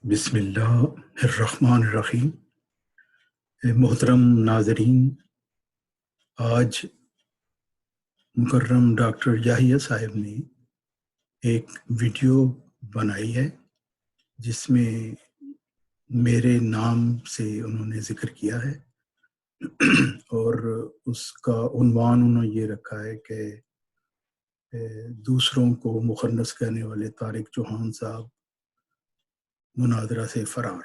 بسم اللہ الرحمن الرحیم۔ محترم ناظرین، آج مکرم ڈاکٹر یحییٰ صاحب نے ایک ویڈیو بنائی ہے جس میں میرے نام سے انہوں نے ذکر کیا ہے اور اس کا عنوان انہوں نے یہ رکھا ہے کہ دوسروں کو مخنث کہنے والے طارق چوہان صاحب مناظرہ سے فرار۔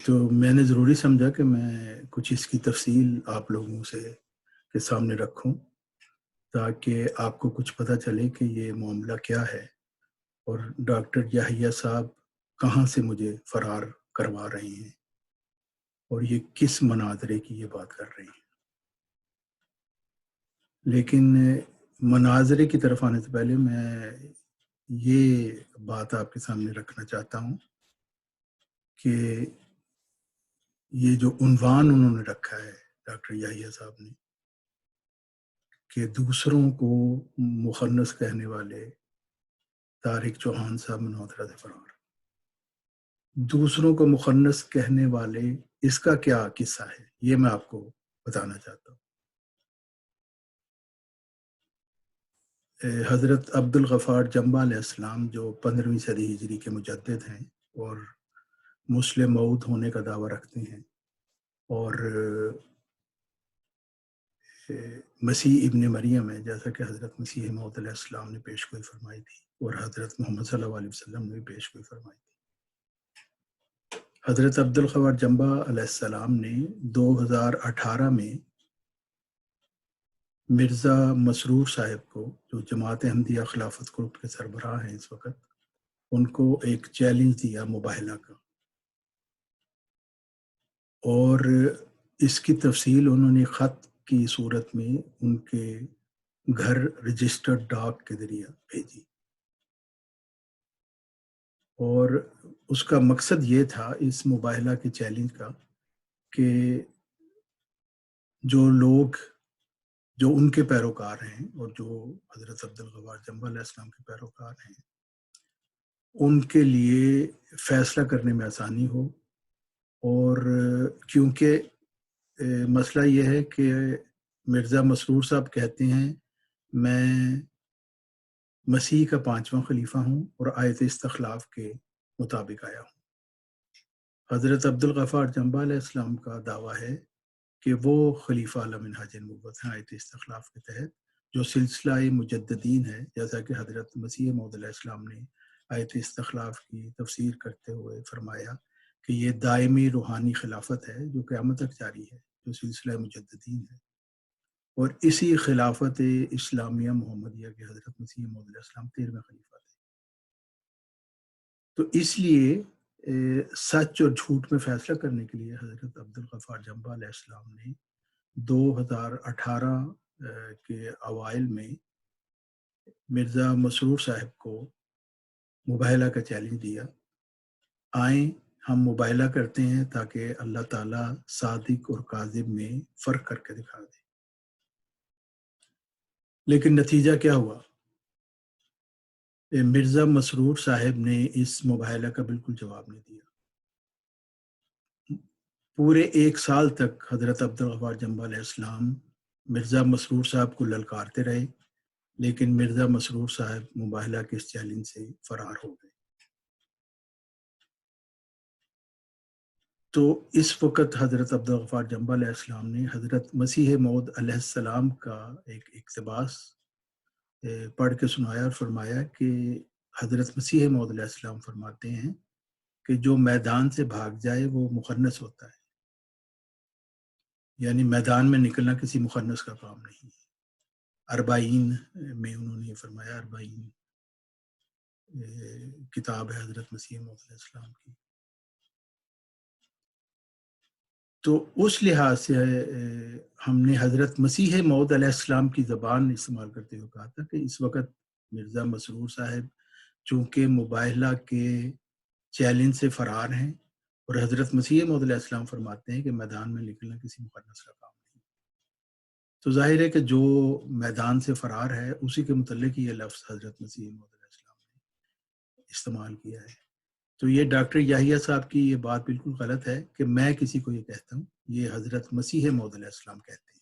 تو میں نے ضروری سمجھا کہ میں کچھ اس کی تفصیل آپ لوگوں کے سامنے رکھوں تاکہ آپ کو کچھ پتہ چلے کہ یہ معاملہ کیا ہے اور ڈاکٹر یحییٰ صاحب کہاں سے مجھے فرار کروا رہے ہیں اور یہ کس مناظرے کی یہ بات کر رہے ہیں۔ لیکن مناظرے کی طرف آنے سے پہلے میں یہ بات آپ کے سامنے رکھنا چاہتا ہوں کہ یہ جو عنوان انہوں نے رکھا ہے ڈاکٹر یحییٰ صاحب نے کہ دوسروں کو مخنث کہنے والے طارق چوہان صاحب مناظرہ سے فرار، دوسروں کو مخنث کہنے والے اس کا کیا قصہ ہے یہ میں آپ کو بتانا چاہتا ہوں۔ حضرت عبدالغفار جنبہ علیہ السلام جو 15ویں صدی ہجری کے مجدد ہیں اور مسلم موعود ہونے کا دعویٰ رکھتے ہیں اور مسیح ابن مریم ہے، جیسا کہ حضرت مسیح موعود علیہ السلام نے پیش گوئی فرمائی تھی اور حضرت محمد صلی اللہ علیہ وسلم نے بھی پیش گوئی فرمائی تھی۔ حضرت عبدالغفار جنبہ علیہ السلام نے 2018 میں مرزا مسرور صاحب کو، جو جماعت احمدیہ خلافت گروپ کے سربراہ ہیں اس وقت، ان کو ایک چیلنج دیا مباہلہ کا، اور اس کی تفصیل انہوں نے خط کی صورت میں ان کے گھر رجسٹرڈ ڈاک کے ذریعہ بھیجی، اور اس کا مقصد یہ تھا اس مباہلہ کے چیلنج کا کہ جو لوگ جو ان کے پیروکار ہیں اور جو حضرت عبدالغفار جنبہ علیہ السلام کے پیروکار ہیں ان کے لیے فیصلہ کرنے میں آسانی ہو، اور کیونکہ مسئلہ یہ ہے کہ مرزا مسرور صاحب کہتے ہیں میں مسیح کا 5واں خلیفہ ہوں اور آیت استخلاف کے مطابق آیا ہوں۔ حضرت عبدالغفار جنبہ علیہ السلام کا دعویٰ ہے کہ وہ خلیفہ اعلی منہاج نبوت ہیں آیت استخلاف کے تحت، جو سلسلہ مجددین ہے، جیسا کہ حضرت مسیح موعود علیہ السلام نے آیت استخلاف کی تفسیر کرتے ہوئے فرمایا کہ یہ دائمی روحانی خلافت ہے جو قیامت تک جاری ہے، جو سلسلہ مجددین ہے، اور اسی خلافت اسلامیہ محمدیہ کے حضرت مسیح موعود علیہ السلام 13ویں خلیفہ تھے۔ تو اس لیے سچ اور جھوٹ میں فیصلہ کرنے کے لیے حضرت عبدالغفار جنبہ علیہ السلام نے 2018 کے اوائل میں مرزا مسرور صاحب کو مباہلہ کا چیلنج دیا، آئیں ہم مباہلہ کرتے ہیں تاکہ اللہ تعالیٰ صادق اور کاذب میں فرق کر کے دکھا دے۔ لیکن نتیجہ کیا ہوا؟ مرزا مسرور صاحب نے اس مباہلہ کا بالکل جواب نہیں دیا۔ پورے 1 سال تک حضرت عبدالغفار جنبہ علیہ السلام مرزا مسرور صاحب کو للکارتے رہے، لیکن مرزا مسرور صاحب مباہلہ کے اس چیلنج سے فرار ہو گئے۔ تو اس وقت حضرت عبدالغفار جنبہ علیہ السلام نے حضرت مسیح موعود علیہ السلام کا ایک اقتباس پڑھ کے سنایا اور فرمایا کہ حضرت مسیح موعود علیہ السلام فرماتے ہیں کہ جو میدان سے بھاگ جائے وہ مخنث ہوتا ہے، یعنی میدان میں نکلنا کسی مخنث کا کام نہیں ہے۔ 40 میں انہوں نے فرمایا، 40 کتاب ہے حضرت مسیح موعود علیہ السلام کی۔ تو اس لحاظ سے ہم نے حضرت مسیح موعود علیہ السلام کی زبان استعمال کرتے ہوئے کہا تھا کہ اس وقت مرزا مسرور صاحب چونکہ مباہلہ کے چیلنج سے فرار ہیں، اور حضرت مسیح موعود علیہ السلام فرماتے ہیں کہ میدان میں نکلنا کسی مخنث کا کام نہیں۔ تو ظاہر ہے کہ جو میدان سے فرار ہے اسی کے متعلق یہ لفظ حضرت مسیح موعود علیہ السلام نے استعمال کیا ہے۔ تو یہ ڈاکٹر یحییٰ صاحب کی یہ بات بالکل غلط ہے کہ میں کسی کو یہ کہتا ہوں، یہ حضرت مسیح موعود علیہ السلام کہتے ہیں۔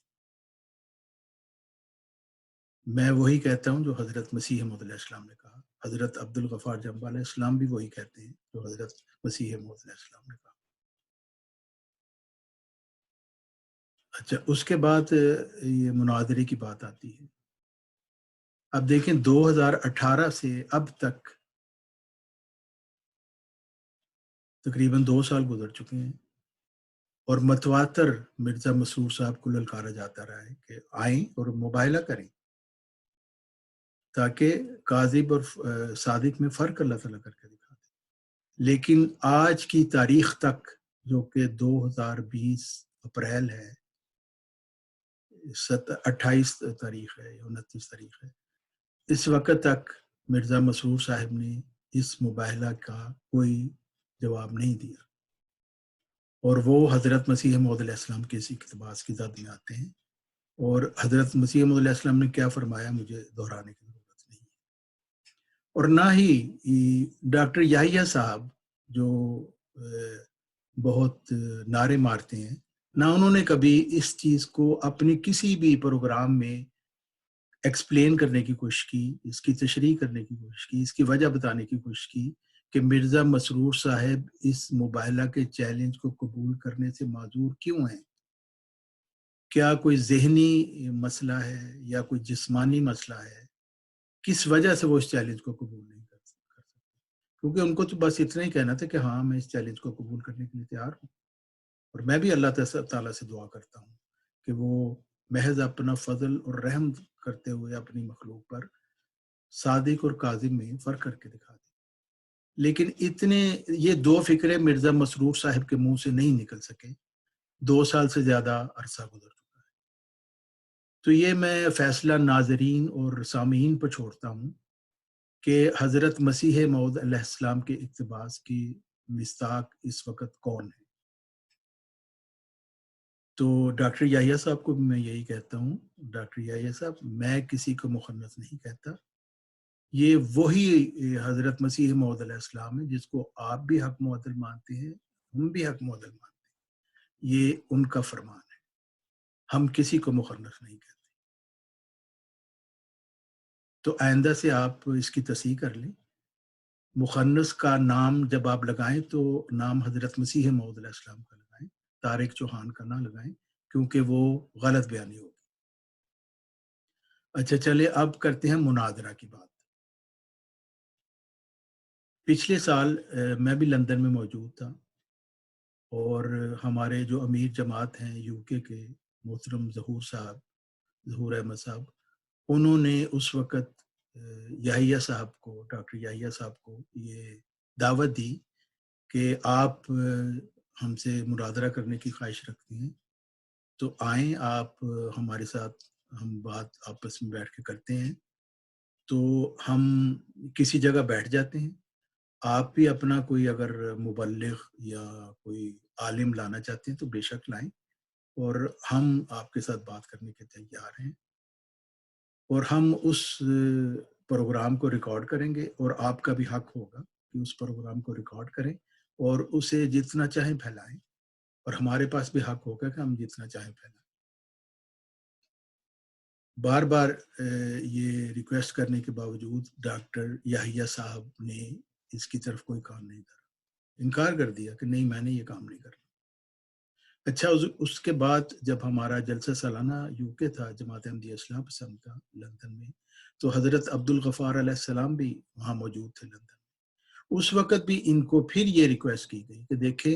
میں وہی کہتا ہوں جو حضرت مسیح موعود علیہ السلام نے کہا۔ حضرت عبدالغفار جمبہ علیہ السلام بھی وہی کہتے ہیں جو حضرت مسیح موعود علیہ السلام نے کہا۔ اچھا، اس کے بعد یہ مناظرے کی بات آتی ہے۔ اب دیکھیں 2018 سے اب تک تقریباً 2 سال گزر چکے ہیں، اور متواتر مرزا مسرور صاحب کو للکارا جاتا رہا ہے کہ آئیں اور مباہلہ کریں تاکہ کاذب اور صادق میں فرق اللہ تعالیٰ کر کے دکھا دیں۔ لیکن آج کی تاریخ تک، جو کہ 2020 اپریل ہے، 28 تاریخ ہے یا 29 تاریخ ہے، اس وقت تک مرزا مسرور صاحب نے اس مباہلہ کا کوئی جواب نہیں دیا، اور وہ حضرت مسیح موعود علیہ السلام کے اسی اقتباس کی زد میں آتے ہیں، اور حضرت مسیح موعود علیہ السلام نے کیا فرمایا مجھے دہرانے کی ضرورت نہیں ہے۔ اور نہ ہی ڈاکٹر یحییٰ صاحب جو بہت نعرے مارتے ہیں، نہ انہوں نے کبھی اس چیز کو اپنی کسی بھی پروگرام میں ایکسپلین کرنے کی کوشش کی، اس کی تشریح کرنے کی کوشش کی، اس کی وجہ بتانے کی کوشش کی کہ مرزا مسرور صاحب اس مباہلہ کے چیلنج کو قبول کرنے سے معذور کیوں ہیں۔ کیا کوئی ذہنی مسئلہ ہے یا کوئی جسمانی مسئلہ ہے؟ کس وجہ سے وہ اس چیلنج کو قبول نہیں کر سکتے؟ کیونکہ ان کو تو بس اتنا ہی کہنا تھا کہ ہاں میں اس چیلنج کو قبول کرنے کے لیے تیار ہوں، اور میں بھی اللہ تعالیٰ سے دعا کرتا ہوں کہ وہ محض اپنا فضل اور رحم کرتے ہوئے اپنی مخلوق پر صادق اور کاذب میں فرق کر کے دکھا دیں۔ لیکن یہ دو فکرے مرزا مسرور صاحب کے منہ سے نہیں نکل سکے، 2 سال سے زیادہ عرصہ گزر چکا ہے۔ تو یہ میں فیصلہ ناظرین اور سامعین پر چھوڑتا ہوں کہ حضرت مسیح موعود علیہ السلام کے اقتباس کی مصداق اس وقت کون ہے۔ تو ڈاکٹر یحییٰ صاحب کو بھی میں یہی کہتا ہوں، ڈاکٹر یحییٰ صاحب، میں کسی کو مخنث نہیں کہتا، یہ وہی حضرت مسیح موعود علیہ السلام ہے جس کو آپ بھی حق معدل مانتے ہیں، ہم بھی حق معدل مانتے ہیں، یہ ان کا فرمان ہے، ہم کسی کو مخنث نہیں کہتے۔ تو آئندہ سے آپ اس کی تصحیح کر لیں، مخنث کا نام جب آپ لگائیں تو نام حضرت مسیح موعود علیہ السلام کا لگائیں، طارق چوہان کا نہ لگائیں، کیونکہ وہ غلط بیانی ہوگی۔ اچھا چلے اب کرتے ہیں مناظرہ کی بات۔ پچھلے سال میں بھی لندن میں موجود تھا، اور ہمارے جو امیر جماعت ہیں یو کے محترم ظہور احمد صاحب، انہوں نے اس وقت یحییٰ صاحب کو، ڈاکٹر یحییٰ صاحب کو یہ دعوت دی کہ آپ ہم سے مناظرہ کرنے کی خواہش رکھتے ہیں تو آئیں آپ ہمارے ساتھ، ہم بات آپس میں بیٹھ کے کرتے ہیں۔ تو ہم کسی جگہ بیٹھ جاتے ہیں، آپ بھی اپنا کوئی اگر مبلغ یا کوئی عالم لانا چاہتے ہیں تو بے شک لائیں، اور ہم آپ کے ساتھ بات کرنے کے تیار ہیں، اور ہم اس پروگرام کو ریکارڈ کریں گے، اور آپ کا بھی حق ہوگا کہ اس پروگرام کو ریکارڈ کریں اور اسے جتنا چاہیں پھیلائیں، اور ہمارے پاس بھی حق ہوگا کہ ہم جتنا چاہیں پھیلائیں۔ بار بار یہ ریکویسٹ کرنے کے باوجود ڈاکٹر یحییٰ صاحب نے اس کی طرف کوئی کام نہیں کرا، انکار کر دیا کہ نہیں میں نے یہ کام نہیں کرنا۔ اچھا، اس کے بعد جب ہمارا جلسہ سالانہ یو کے تھا، جماعت احمدیہ اصلاح پسند کا لندن میں، تو حضرت عبدالغفار علیہ السلام بھی وہاں موجود تھے لندن میں۔ اس وقت بھی ان کو پھر یہ ریکویسٹ کی گئی کہ دیکھیں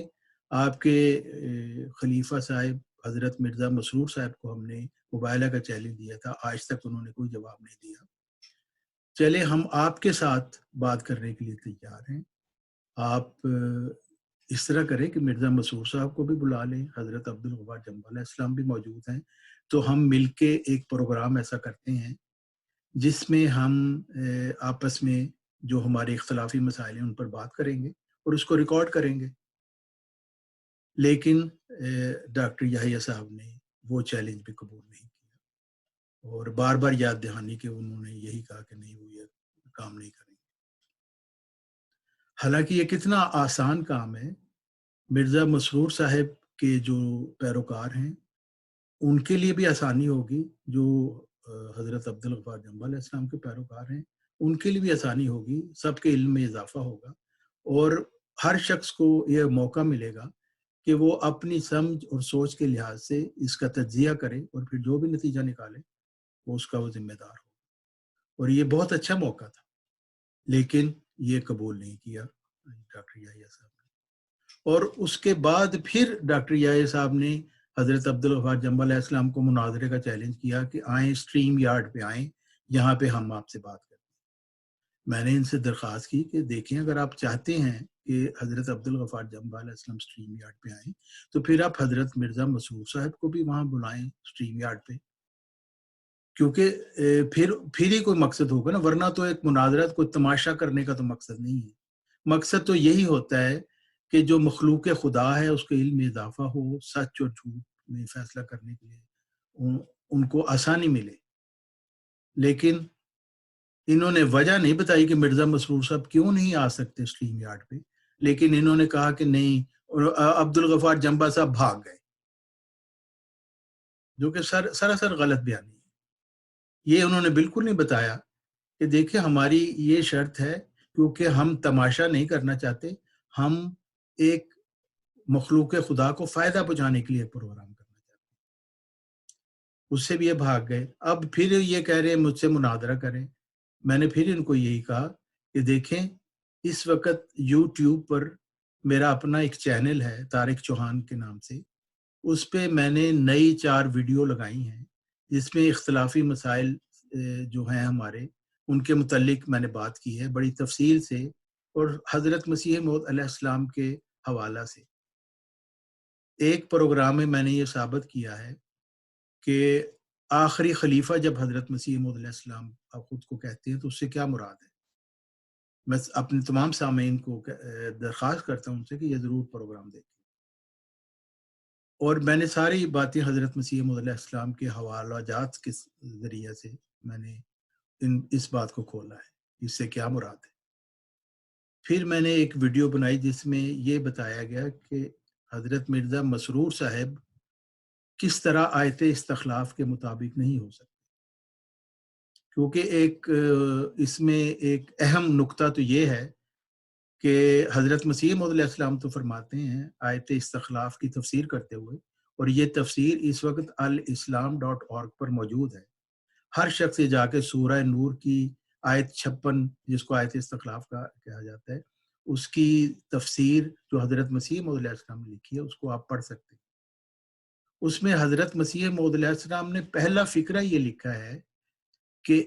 آپ کے خلیفہ صاحب حضرت مرزا مسرور صاحب کو ہم نے مباہلہ کا چیلنج دیا تھا، آج تک انہوں نے کوئی جواب نہیں دیا، چلے ہم آپ کے ساتھ بات کرنے کے لیے تیار ہیں، آپ اس طرح کریں کہ مرزا مسرور صاحب کو بھی بلا لیں، حضرت عبدالغفار جمبہ علیہ السلام بھی موجود ہیں، تو ہم مل کے ایک پروگرام ایسا کرتے ہیں جس میں ہم آپس میں جو ہمارے اختلافی مسائل ہیں ان پر بات کریں گے اور اس کو ریکارڈ کریں گے۔ لیکن ڈاکٹر یحییٰ صاحب نے وہ چیلنج بھی قبول نہیں کیا۔ اور بار بار یاد دہانی کہ انہوں نے یہی کہا کہ نہیں وہ یہ کام نہیں کریں گے. حالانکہ یہ کتنا آسان کام ہے. مرزا مسرور صاحب کے جو پیروکار ہیں ان کے لیے بھی آسانی ہوگی، جو حضرت عبدالغفار جمبہ علیہ السلام کے پیروکار ہیں ان کے لیے بھی آسانی ہوگی، سب کے علم میں اضافہ ہوگا، اور ہر شخص کو یہ موقع ملے گا کہ وہ اپنی سمجھ اور سوچ کے لحاظ سے اس کا تجزیہ کرے اور پھر جو بھی نتیجہ نکالے وہ اس کا وہ ذمہ دار ہو. اور یہ بہت اچھا موقع تھا، لیکن یہ قبول نہیں کیا ڈاکٹر یحییٰ صاحب نے. اور اس کے بعد پھر ڈاکٹر یحییٰ صاحب نے حضرت عبدالغفار جمبہ علیہ السلام کو مناظرے کا چیلنج کیا کہ آئیں اسٹریم یارڈ پہ آئیں، یہاں پہ ہم آپ سے بات کریں. میں نے ان سے درخواست کی کہ دیکھیں اگر آپ چاہتے ہیں کہ حضرت عبدالغفار جمبہ علیہ السلام اسٹریم یارڈ پہ آئیں تو پھر آپ حضرت مرزا مسرور صاحب کو بھی وہاں بلائیں اسٹریم یارڈ پہ، کیونکہ پھر ہی کوئی مقصد ہوگا نا، ورنہ تو ایک مناظرت کوئی تماشا کرنے کا تو مقصد نہیں ہے. مقصد تو یہی ہوتا ہے کہ جو مخلوق خدا ہے اس کے علم میں اضافہ ہو، سچ اور جھوٹ میں فیصلہ کرنے کے لیے ان کو آسانی ملے. لیکن انہوں نے وجہ نہیں بتائی کہ مرزا مسرور صاحب کیوں نہیں آ سکتے اسٹریم یارڈ پہ، لیکن انہوں نے کہا کہ نہیں، اور عبدالغفار جمبہ صاحب بھاگ گئے، جو کہ سراسر غلط بیانی ہے. یہ انہوں نے بالکل نہیں بتایا کہ دیکھیں ہماری یہ شرط ہے، کیونکہ ہم تماشا نہیں کرنا چاہتے، ہم ایک مخلوق خدا کو فائدہ پہنچانے کے لیے پروگرام کرنا چاہتے ہیں. اس سے بھی یہ بھاگ گئے. اب پھر یہ کہہ رہے ہیں مجھ سے مناظرہ کریں. میں نے پھر ان کو یہی کہا کہ دیکھیں اس وقت یوٹیوب پر میرا اپنا ایک چینل ہے طارق چوہان کے نام سے، اس پہ میں نے نئی 4 ویڈیو لگائی ہیں جس میں اختلافی مسائل جو ہیں ہمارے ان کے متعلق میں نے بات کی ہے بڑی تفصیل سے، اور حضرت مسیح موعود علیہ السلام کے حوالہ سے. ایک پروگرام میں نے یہ ثابت کیا ہے کہ آخری خلیفہ جب حضرت مسیح موعود علیہ السلام آپ خود کو کہتے ہیں تو اس سے کیا مراد ہے. میں اپنے تمام سامعین کو درخواست کرتا ہوں ان سے کہ یہ ضرور پروگرام دیکھیں. اور میں نے ساری باتیں حضرت مسیح موعود علیہ السلام کے حوالہ جات کے ذریعے سے میں نے اس بات کو کھولا ہے اس سے کیا مراد ہے. پھر میں نے ایک ویڈیو بنائی جس میں یہ بتایا گیا کہ حضرت مرزا مسرور صاحب کس طرح آیت استخلاف کے مطابق نہیں ہو سکتے، کیونکہ اس میں ایک اہم نقطہ تو یہ ہے کہ حضرت مسیح موعود علیہ السلام تو فرماتے ہیں آیت استخلاف کی تفسیر کرتے ہوئے، اور یہ تفسیر اس وقت alislam.org پر موجود ہے. ہر شخص یہ جا کے سورہ نور کی آیت 56 جس کو آیت استخلاف کا کہا جاتا ہے اس کی تفسیر جو حضرت مسیح موعود علیہ السلام نے لکھی ہے اس کو آپ پڑھ سکتے ہیں. اس میں حضرت مسیح موعود علیہ السلام نے پہلا فقرہ یہ لکھا ہے کہ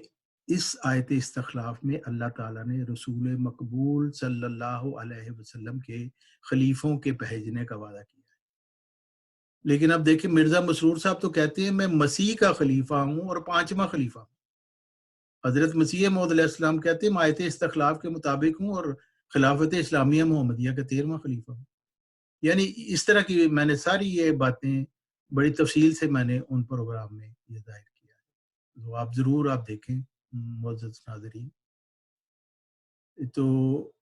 اس آیت استخلاف میں اللہ تعالیٰ نے رسول مقبول صلی اللہ علیہ وسلم کے خلیفوں کے بھیجنے کا وعدہ کیا ہے. لیکن اب دیکھیں مرزا مسرور صاحب تو کہتے ہیں میں مسیح کا خلیفہ ہوں اور 5واں خلیفہ ہوں. حضرت مسیح موعود علیہ السلام کہتے ہیں میں آیت استخلاف کے مطابق ہوں اور خلافت اسلامیہ محمدیہ کا 13واں خلیفہ ہوں. یعنی اس طرح کی میں نے ساری یہ باتیں بڑی تفصیل سے میں نے ان پروگرام میں یہ ظاہر کیا ہے. تو آپ ضرور آپ دیکھیں معزز ناظرین. تو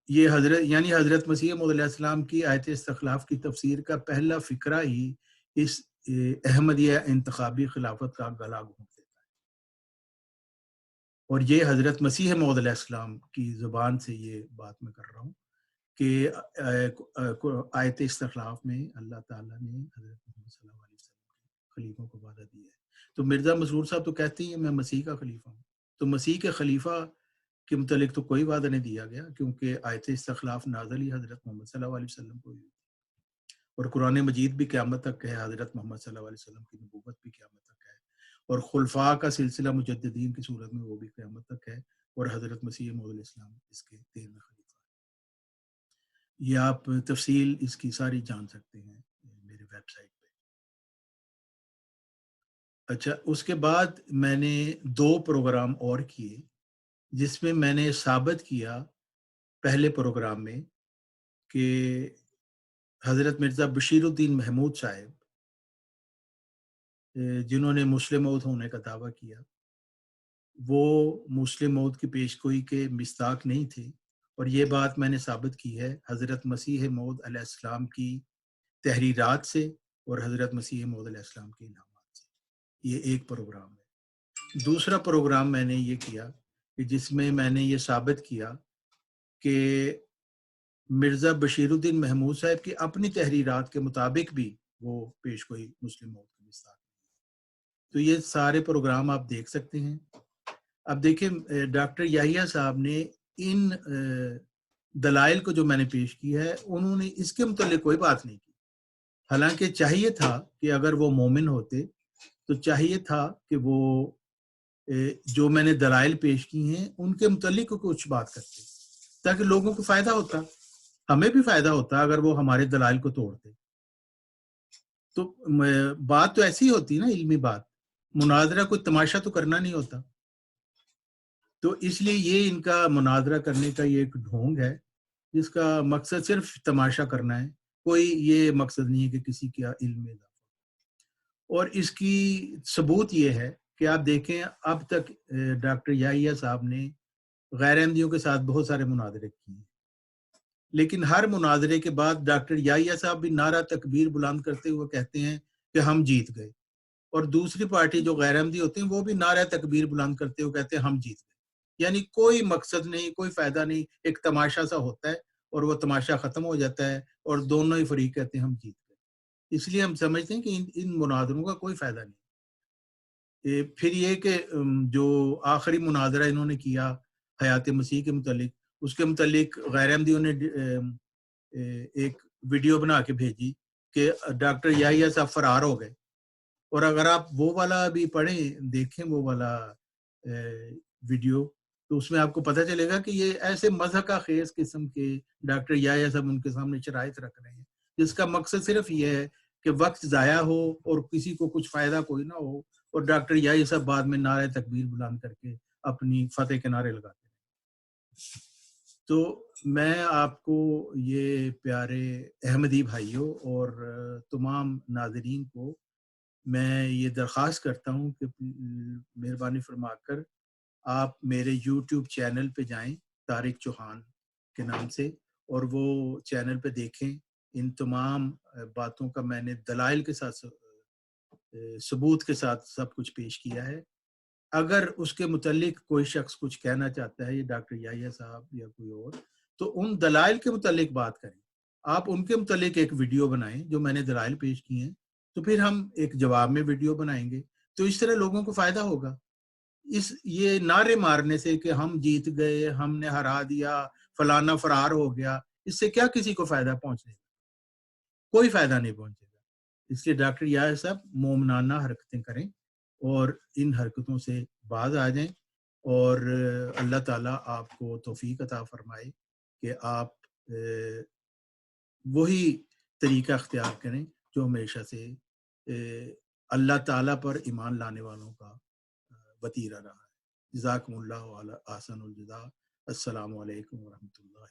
یہ حضرت مسیح موعود علیہ السلام کی آیت استخلاف کی تفسیر کا پہلا فقرہ ہی اس احمدیہ انتخابی خلافت کا گلا گھونٹ دیتا ہے. اور یہ حضرت مسیح موعود علیہ السلام کی زبان سے یہ بات میں کر رہا ہوں کہ آیت استخلاف میں اللہ تعالیٰ نے حضرت محمد صلی اللہ علیہ وسلم کے خلیفوں کو وعدہ دیا ہے. تو مرزا مسرور صاحب تو کہتے ہیں میں مسیح کا خلیفہ ہوں. تو مسیح کے خلیفہ کے متعلق تو کوئی وعدہ نہیں دیا گیا، کیونکہ آیت استخلاف نازل ہی حضرت محمد صلی اللہ علیہ وسلم کو ہوئی، اور قرآن مجید بھی قیامت تک ہے، حضرت محمد صلی اللہ علیہ وسلم کی نبوت بھی قیامت تک ہے، اور خلفاء کا سلسلہ مجددین کی صورت میں وہ بھی قیامت تک ہے، اور حضرت مسیح موعود علیہ السلام اس کے 13ویں خلیفہ ہیں. یہ آپ تفصیل اس کی ساری جان سکتے ہیں میرے ویب سائٹ پہ. اچھا، اس کے بعد میں نے 2 پروگرام اور کیے جس میں میں نے ثابت کیا پہلے پروگرام میں کہ حضرت مرزا بشیر الدین محمود صاحب جنہوں نے مسلم موعود ہونے کا دعویٰ کیا وہ مسلم موت کی پیشگوئی کے مصداق نہیں تھے، اور یہ بات میں نے ثابت کی ہے حضرت مسیح موعود علیہ السلام کی تحریرات سے اور حضرت مسیح موعود علیہ السلام کے الہامات سے۔ یہ ایک پروگرام ہے۔ دوسرا پروگرام میں نے یہ کیا کہ جس میں میں نے یہ ثابت کیا کہ مرزا بشیر الدین محمود صاحب کی اپنی تحریرات کے مطابق بھی وہ پیشگوئی مسلم موت کا مصداق۔ تو یہ سارے پروگرام آپ دیکھ سکتے ہیں۔ اب دیکھیں ڈاکٹر یحییٰ صاحب نے ان دلائل کو جو میں نے پیش کی ہے انہوں نے اس کے متعلق کوئی بات نہیں کی، حالانکہ چاہیے تھا کہ اگر وہ مومن ہوتے تو چاہیے تھا کہ وہ جو میں نے دلائل پیش کی ہیں ان کے متعلق کچھ بات کرتے، تاکہ لوگوں کو فائدہ ہوتا، ہمیں بھی فائدہ ہوتا اگر وہ ہمارے دلائل کو توڑتے۔ تو بات تو ایسی ہوتی نا، علمی بات، مناظرہ کوئی تماشا تو کرنا نہیں ہوتا۔ تو اس لیے یہ ان کا مناظرہ کرنے کا یہ ایک ڈھونگ ہے جس کا مقصد صرف تماشا کرنا ہے، کوئی یہ مقصد نہیں ہے کہ کسی کا علم میں اضافہ۔ اور اس کی ثبوت یہ ہے کہ آپ دیکھیں اب تک ڈاکٹر یحییٰ صاحب نے غیر احمدیوں کے ساتھ بہت سارے مناظرے کیے ہیں، لیکن ہر مناظرے کے بعد ڈاکٹر یحییٰ صاحب بھی نعرہ تکبیر بلند کرتے ہوئے کہتے ہیں کہ ہم جیت گئے، اور دوسری پارٹی جو غیر احمدی ہوتے ہیں وہ بھی نعرہ تکبیر بلند کرتے ہوئے کہتے ہیں ہم جیت گئے۔ یعنی کوئی مقصد نہیں، کوئی فائدہ نہیں، ایک تماشا سا ہوتا ہے اور وہ تماشا ختم ہو جاتا ہے اور دونوں ہی فریق کہتے ہیں ہم جیت گئے۔ اس لیے ہم سمجھتے ہیں کہ ان مناظروں کا کوئی فائدہ نہیں۔ پھر یہ کہ جو آخری مناظرہ انہوں نے کیا حیات مسیح کے متعلق، اس کے متعلق غیر احمدیوں نے ایک ویڈیو بنا کے بھیجی کہ ڈاکٹر یحییٰ صاحب فرار ہو گئے، اور اگر آپ وہ والا بھی پڑھیں، دیکھیں وہ والا ویڈیو، تو اس میں آپ کو پتہ چلے گا کہ یہ ایسے مضحکہ خیز قسم کے ڈاکٹر یحییٰ صاحب ان کے سامنے شرائط رکھ رہے ہیں جس کا مقصد صرف یہ ہے کہ وقت ضائع ہو اور کسی کو کچھ فائدہ کوئی نہ ہو، اور ڈاکٹر یحییٰ صاحب بعد میں نعرہ تکبیر بلند کر کے اپنی فتح کے نعرے لگاتے ہیں۔ تو میں آپ کو یہ پیارے احمدی بھائیوں اور تمام ناظرین کو میں یہ درخواست کرتا ہوں کہ مہربانی فرما کر آپ میرے یوٹیوب چینل پہ جائیں طارق چوہان کے نام سے، اور وہ چینل پہ دیکھیں، ان تمام باتوں کا میں نے دلائل کے ساتھ ثبوت کے ساتھ سب کچھ پیش کیا ہے۔ اگر اس کے متعلق کوئی شخص کچھ کہنا چاہتا ہے، یہ ڈاکٹر یحییٰ صاحب یا کوئی اور، تو ان دلائل کے متعلق بات کریں، آپ ان کے متعلق ایک ویڈیو بنائیں جو میں نے دلائل پیش کیے ہیں، تو پھر ہم ایک جواب میں ویڈیو بنائیں گے، تو اس طرح لوگوں کو فائدہ ہوگا۔ یہ نعرے مارنے سے کہ ہم جیت گئے، ہم نے ہرا دیا، فلانا فرار ہو گیا، اس سے کیا کسی کو فائدہ پہنچے گا؟ کوئی فائدہ نہیں پہنچے گا۔ اس لیے ڈاکٹر یحییٰ صاحب مومنانہ حرکتیں کریں اور ان حرکتوں سے باز آ جائیں، اور اللہ تعالیٰ آپ کو توفیق عطا فرمائے کہ آپ وہی طریقہ اختیار کریں جو ہمیشہ سے اللہ تعالیٰ پر ایمان لانے والوں کا وتیرہ رہا ہے۔ جزاکم اللہ احسن الجزا۔ السلام علیکم ورحمۃ اللہ۔